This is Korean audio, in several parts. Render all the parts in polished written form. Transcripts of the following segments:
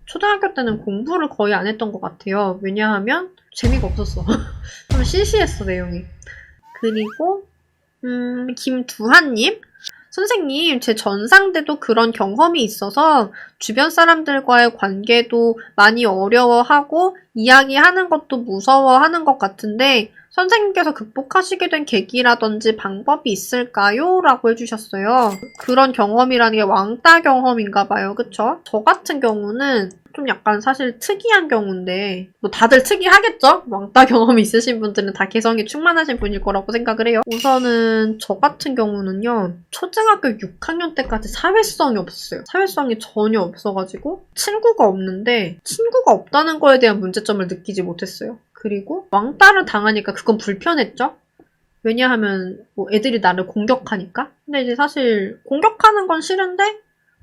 초등학교 때는 공부를 거의 안 했던 것 같아요. 왜냐하면 재미가 없었어. 좀 시시했어, 내용이. 그리고 김두한님? 선생님, 제 전상대도 그런 경험이 있어서 주변 사람들과의 관계도 많이 어려워하고 이야기하는 것도 무서워하는 것 같은데 선생님께서 극복하시게 된 계기라든지 방법이 있을까요? 라고 해주셨어요. 그런 경험이라는 게 왕따 경험인가 봐요. 그쵸? 저 같은 경우는 좀 약간 사실 특이한 경우인데 뭐 다들 특이하겠죠? 왕따 경험이 있으신 분들은 다 개성이 충만하신 분일 거라고 생각을 해요. 우선은 저 같은 경우는요. 초등학교 6학년 때까지 사회성이 없었어요. 사회성이 전혀 없어가지고 친구가 없는데 친구가 없다는 거에 대한 문제점을 느끼지 못했어요. 그리고 왕따를 당하니까 그건 불편했죠? 왜냐하면 뭐 애들이 나를 공격하니까? 근데 이제 사실 공격하는 건 싫은데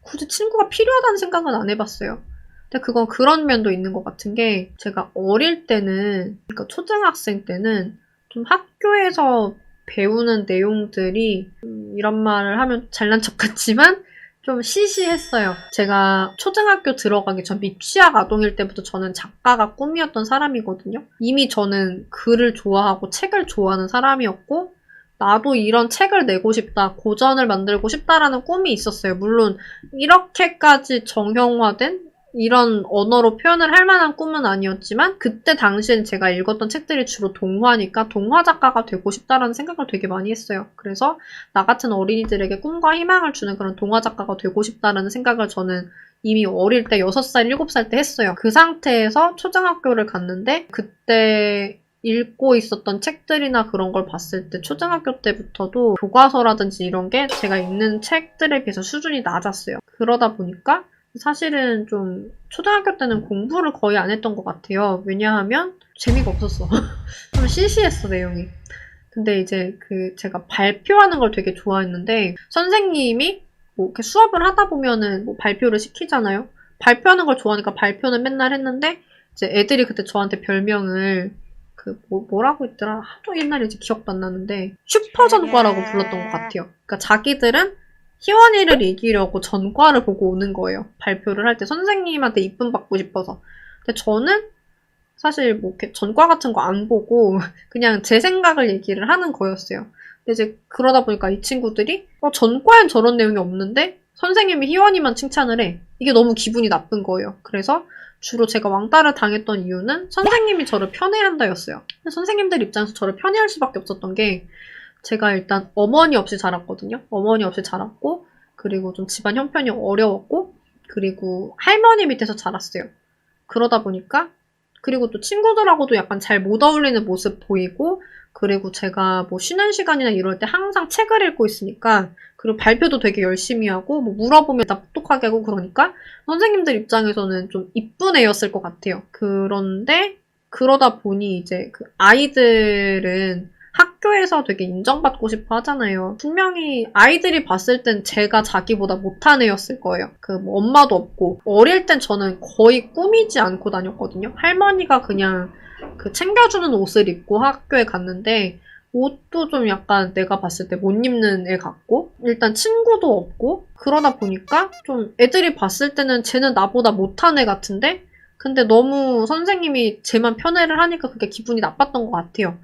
굳이 친구가 필요하다는 생각은 안 해봤어요. 근데 그건 그런 면도 있는 것 같은 게 제가 어릴 때는 그러니까 초등학생 때는 좀 학교에서 배우는 내용들이 이런 말을 하면 잘난 척 같지만 좀 시시했어요. 제가 초등학교 들어가기 전 미취학 아동일 때부터 저는 작가가 꿈이었던 사람이거든요. 이미 저는 글을 좋아하고 책을 좋아하는 사람이었고 나도 이런 책을 내고 싶다, 고전을 만들고 싶다라는 꿈이 있었어요. 물론 이렇게까지 정형화된 이런 언어로 표현을 할 만한 꿈은 아니었지만 그때 당시엔 제가 읽었던 책들이 주로 동화니까 동화 작가가 되고 싶다라는 생각을 되게 많이 했어요. 그래서 나 같은 어린이들에게 꿈과 희망을 주는 그런 동화 작가가 되고 싶다라는 생각을 저는 이미 어릴 때 6살, 7살 때 했어요. 그 상태에서 초등학교를 갔는데 그때 읽고 있었던 책들이나 그런 걸 봤을 때 초등학교 때부터도 교과서라든지 이런 게 제가 읽는 책들에 비해서 수준이 낮았어요. 그러다 보니까 사실은 좀 초등학교 때는 공부를 거의 안 했던 것 같아요. 왜냐하면 재미가 없었어. 좀 시시했어, 내용이. 근데 이제 제가 발표하는 걸 되게 좋아했는데 선생님이 뭐 이렇게 수업을 하다 보면은 뭐 발표를 시키잖아요. 발표하는 걸 좋아하니까 발표는 맨날 했는데 이제 애들이 그때 저한테 별명을 뭐라고 했더라? 하도 옛날인지 기억도 안 나는데 슈퍼전과라고 불렀던 것 같아요. 그러니까 자기들은 희원이를 이기려고 전과를 보고 오는 거예요. 발표를 할 때 선생님한테 이쁨 받고 싶어서. 근데 저는 사실 뭐 이렇게 전과 같은 거 안 보고 그냥 제 생각을 얘기를 하는 거였어요. 근데 이제 그러다 보니까 이 친구들이 전과엔 저런 내용이 없는데 선생님이 희원이만 칭찬을 해. 이게 너무 기분이 나쁜 거예요. 그래서 주로 제가 왕따를 당했던 이유는 선생님이 저를 편애한다였어요. 선생님들 입장에서 저를 편애할 수밖에 없었던 게 제가 일단 어머니 없이 자랐거든요. 어머니 없이 자랐고 그리고 좀 집안 형편이 어려웠고 그리고 할머니 밑에서 자랐어요. 그러다 보니까 그리고 또 친구들하고도 약간 잘 못 어울리는 모습 보이고 그리고 제가 뭐 쉬는 시간이나 이럴 때 항상 책을 읽고 있으니까 그리고 발표도 되게 열심히 하고 뭐 물어보면 다 똑똑하게 하고 그러니까 선생님들 입장에서는 좀 이쁜 애였을 것 같아요. 그런데 그러다 보니 이제 그 아이들은 학교에서 되게 인정받고 싶어 하잖아요. 분명히 아이들이 봤을 땐 제가 자기보다 못한 애였을 거예요. 뭐 엄마도 없고 어릴 땐 저는 거의 꾸미지 않고 다녔거든요. 할머니가 그냥 챙겨주는 옷을 입고 학교에 갔는데 옷도 좀 약간 내가 봤을 때 못 입는 애 같고 일단 친구도 없고 그러다 보니까 좀 애들이 봤을 때는 쟤는 나보다 못한 애 같은데 근데 너무 선생님이 쟤만 편애를 하니까 그게 기분이 나빴던 것 같아요.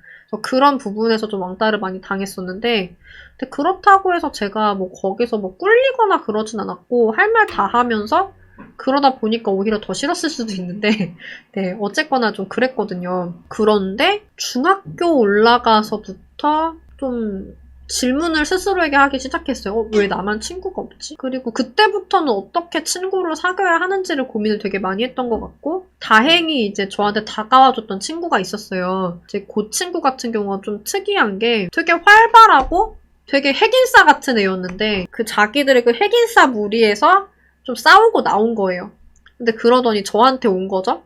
그런 부분에서 좀 왕따를 많이 당했었는데 근데 그렇다고 해서 제가 뭐 거기서 뭐 꿀리거나 그러진 않았고 할 말 다 하면서 그러다 보니까 오히려 더 싫었을 수도 있는데 네 어쨌거나 좀 그랬거든요. 그런데 중학교 올라가서부터 좀 질문을 스스로에게 하기 시작했어요. 왜 나만 친구가 없지? 그리고 그때부터는 어떻게 친구를 사귀어야 하는지를 고민을 되게 많이 했던 것 같고 다행히 이제 저한테 다가와줬던 친구가 있었어요. 이제 그 친구 같은 경우가 좀 특이한 게 되게 활발하고 되게 핵인싸 같은 애였는데 그 자기들의 그 핵인싸 무리에서 좀 싸우고 나온 거예요. 근데 그러더니 저한테 온 거죠.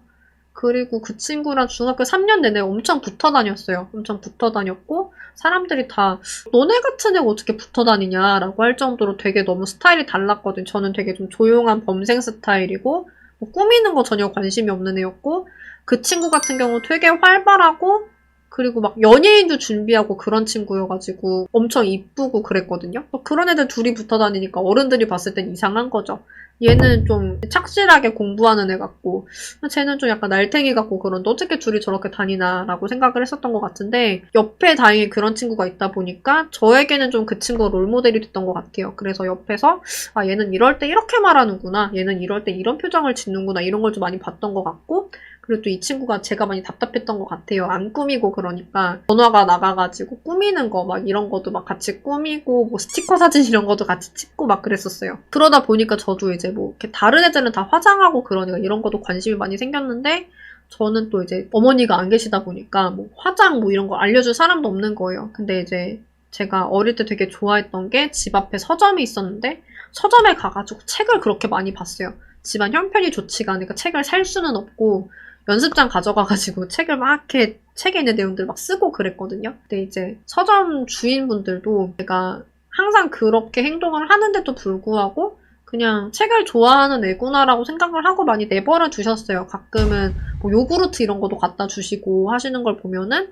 그리고 그 친구랑 중학교 3년 내내 엄청 붙어 다녔어요. 엄청 붙어 다녔고 사람들이 다 너네 같은 애가 어떻게 붙어 다니냐라고 할 정도로 되게 너무 스타일이 달랐거든. 저는 되게 좀 조용한 범생 스타일이고 뭐 꾸미는 거 전혀 관심이 없는 애였고 그 친구 같은 경우 되게 활발하고 그리고 막 연예인도 준비하고 그런 친구여가지고 엄청 이쁘고 그랬거든요. 그런 애들 둘이 붙어 다니니까 어른들이 봤을 땐 이상한 거죠. 얘는 좀 착실하게 공부하는 애 같고 쟤는 좀 약간 날탱이 같고 그런데 어떻게 둘이 저렇게 다니나 라고 생각을 했었던 것 같은데 옆에 다행히 그런 친구가 있다 보니까 저에게는 좀 그 친구가 롤모델이 됐던 것 같아요. 그래서 옆에서 아 얘는 이럴 때 이렇게 말하는구나, 얘는 이럴 때 이런 표정을 짓는구나, 이런 걸 좀 많이 봤던 것 같고, 그리고 또 이 친구가 제가 많이 답답했던 것 같아요. 안 꾸미고 그러니까 전화가 나가가지고 꾸미는 거 막 이런 것도 막 같이 꾸미고 뭐 스티커 사진 이런 것도 같이 찍고 막 그랬었어요. 그러다 보니까 저도 이제 뭐 이렇게 다른 애들은 다 화장하고 그러니까 이런 것도 관심이 많이 생겼는데 저는 또 이제 어머니가 안 계시다 보니까 뭐 화장 뭐 이런 거 알려줄 사람도 없는 거예요. 근데 이제 제가 어릴 때 되게 좋아했던 게 집 앞에 서점이 있었는데 서점에 가가지고 책을 그렇게 많이 봤어요. 집안 형편이 좋지가 않으니까 책을 살 수는 없고 연습장 가져가가지고 책을 막 이렇게 책에 있는 내용들 막 쓰고 그랬거든요. 근데 이제 서점 주인분들도 제가 항상 그렇게 행동을 하는데도 불구하고 그냥 책을 좋아하는 애구나라고 생각을 하고 많이 내버려 두셨어요. 가끔은 뭐 요구르트 이런 것도 갖다 주시고 하시는 걸 보면은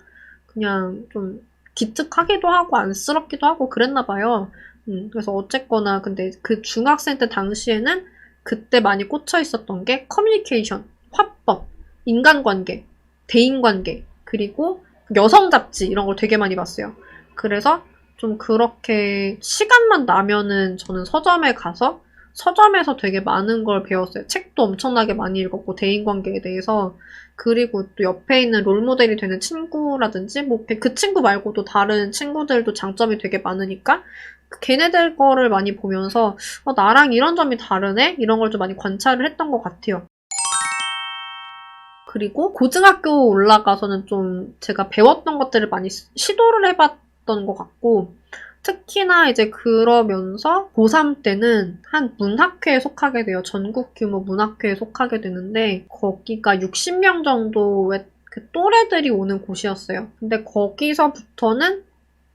그냥 좀 기특하기도 하고 안쓰럽기도 하고 그랬나 봐요. 그래서 어쨌거나 근데 그 중학생 때 당시에는 그때 많이 꽂혀 있었던 게 커뮤니케이션, 화법, 인간관계, 대인관계, 그리고 여성 잡지 이런 걸 되게 많이 봤어요. 그래서 좀 그렇게 시간만 나면은 저는 서점에 가서 서점에서 되게 많은 걸 배웠어요. 책도 엄청나게 많이 읽었고 대인관계에 대해서. 그리고 또 옆에 있는 롤모델이 되는 친구라든지 뭐 그 친구 말고도 다른 친구들도 장점이 되게 많으니까 걔네들 거를 많이 보면서 나랑 이런 점이 다르네? 이런 걸 좀 많이 관찰을 했던 것 같아요. 그리고 고등학교 올라가서는 좀 제가 배웠던 것들을 많이 시도를 해봤던 것 같고 특히나 이제 그러면서 고3 때는 한 문학회에 속하게 돼요. 전국 규모 문학회에 속하게 되는데 거기가 60명 정도의 그 또래들이 오는 곳이었어요. 근데 거기서부터는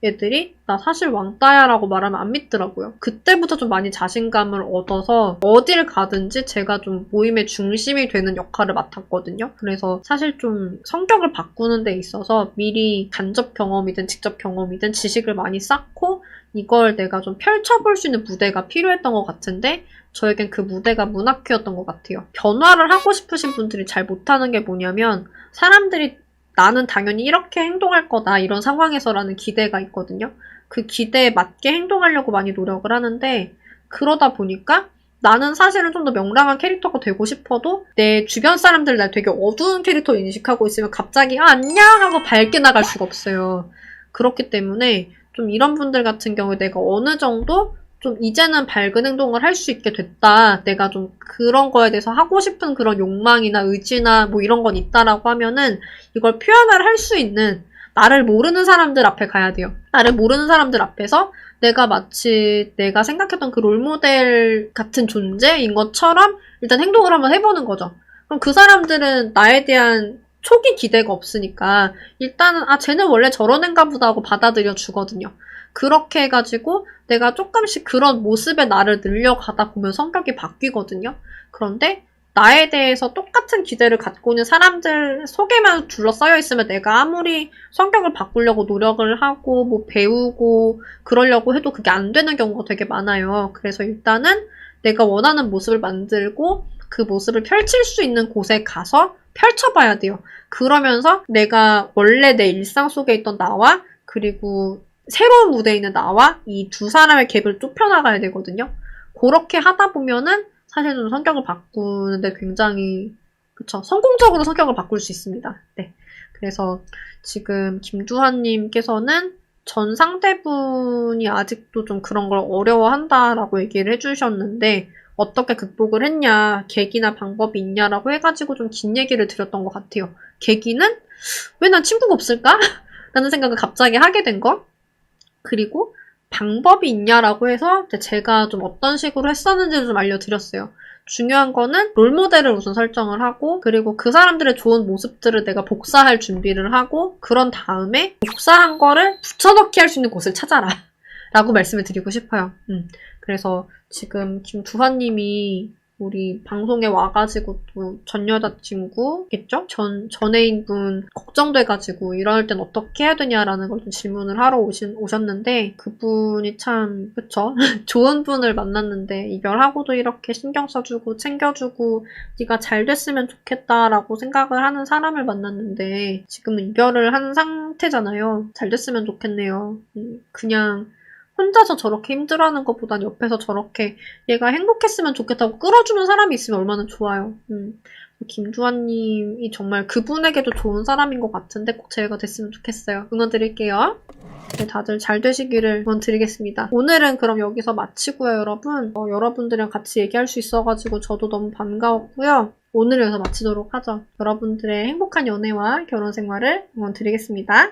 애들이 나 사실 왕따야라고 말하면 안 믿더라고요. 그때부터 좀 많이 자신감을 얻어서 어딜 가든지 제가 좀 모임의 중심이 되는 역할을 맡았거든요. 그래서 사실 좀 성격을 바꾸는 데 있어서 미리 간접 경험이든 직접 경험이든 지식을 많이 쌓고 이걸 내가 좀 펼쳐볼 수 있는 무대가 필요했던 것 같은데 저에겐 그 무대가 문학회였던 것 같아요. 변화를 하고 싶으신 분들이 잘 못하는 게 뭐냐면 사람들이 나는 당연히 이렇게 행동할 거다 이런 상황에서라는 기대가 있거든요. 그 기대에 맞게 행동하려고 많이 노력을 하는데 그러다 보니까 나는 사실은 좀 더 명랑한 캐릭터가 되고 싶어도 내 주변 사람들 날 되게 어두운 캐릭터 인식하고 있으면 갑자기 안녕 하고 밝게 나갈 수가 없어요. 그렇기 때문에 좀 이런 분들 같은 경우에 내가 어느 정도 좀 이제는 밝은 행동을 할 수 있게 됐다. 내가 좀 그런 거에 대해서 하고 싶은 그런 욕망이나 의지나 뭐 이런 건 있다라고 하면은 이걸 표현을 할 수 있는 나를 모르는 사람들 앞에 가야 돼요. 나를 모르는 사람들 앞에서 내가 마치 내가 생각했던 그 롤모델 같은 존재인 것처럼 일단 행동을 한번 해보는 거죠. 그럼 그 사람들은 나에 대한 초기 기대가 없으니까 일단은 쟤는 원래 저런 애인가 보다 하고 받아들여 주거든요. 그렇게 해가지고 내가 조금씩 그런 모습에 나를 늘려가다 보면 성격이 바뀌거든요. 그런데 나에 대해서 똑같은 기대를 갖고 있는 사람들 속에만 둘러싸여 있으면 내가 아무리 성격을 바꾸려고 노력을 하고 뭐 배우고 그러려고 해도 그게 안 되는 경우가 되게 많아요. 그래서 일단은 내가 원하는 모습을 만들고 그 모습을 펼칠 수 있는 곳에 가서 펼쳐봐야 돼요. 그러면서 내가 원래 내 일상 속에 있던 나와 그리고 새로운 무대에 있는 나와 이 두 사람의 갭을 좁혀나가야 되거든요. 그렇게 하다 보면은 사실 좀 성격을 바꾸는데 굉장히 그쵸 성공적으로 성격을 바꿀 수 있습니다. 네, 그래서 지금 김두한님께서는 전 상대분이 아직도 좀 그런 걸 어려워한다라고 얘기를 해주셨는데 어떻게 극복을 했냐, 계기나 방법이 있냐라고 해가지고 좀 긴 얘기를 드렸던 것 같아요. 계기는 왜 난 친구가 없을까? 라는 생각을 갑자기 하게 된 거. 그리고 방법이 있냐라고 해서 제가 좀 어떤 식으로 했었는지를 좀 알려드렸어요. 중요한 거는 롤모델을 우선 설정을 하고 그리고 그 사람들의 좋은 모습들을 내가 복사할 준비를 하고 그런 다음에 복사한 거를 붙여넣기 할 수 있는 곳을 찾아라 라고 말씀을 드리고 싶어요. 그래서 지금 김두환님이 우리 방송에 와가지고 또 전 여자친구겠죠? 전 애인분 걱정돼가지고 이럴 땐 어떻게 해야 되냐라는 걸 좀 질문을 하러 오셨는데 그분이 참 그쵸? 좋은 분을 만났는데 이별하고도 이렇게 신경 써주고 챙겨주고 네가 잘 됐으면 좋겠다라고 생각을 하는 사람을 만났는데 지금은 이별을 한 상태잖아요. 잘 됐으면 좋겠네요. 그냥 혼자서 저렇게 힘들어하는 것보단 옆에서 저렇게 얘가 행복했으면 좋겠다고 끌어주는 사람이 있으면 얼마나 좋아요. 김두한님이 정말 그분에게도 좋은 사람인 것 같은데 꼭 제가 됐으면 좋겠어요. 응원 드릴게요. 네, 다들 잘 되시기를 응원 드리겠습니다. 오늘은 그럼 여기서 마치고요, 여러분. 여러분들이랑 같이 얘기할 수 있어가지고 저도 너무 반가웠고요. 오늘 여기서 마치도록 하죠. 여러분들의 행복한 연애와 결혼 생활을 응원 드리겠습니다.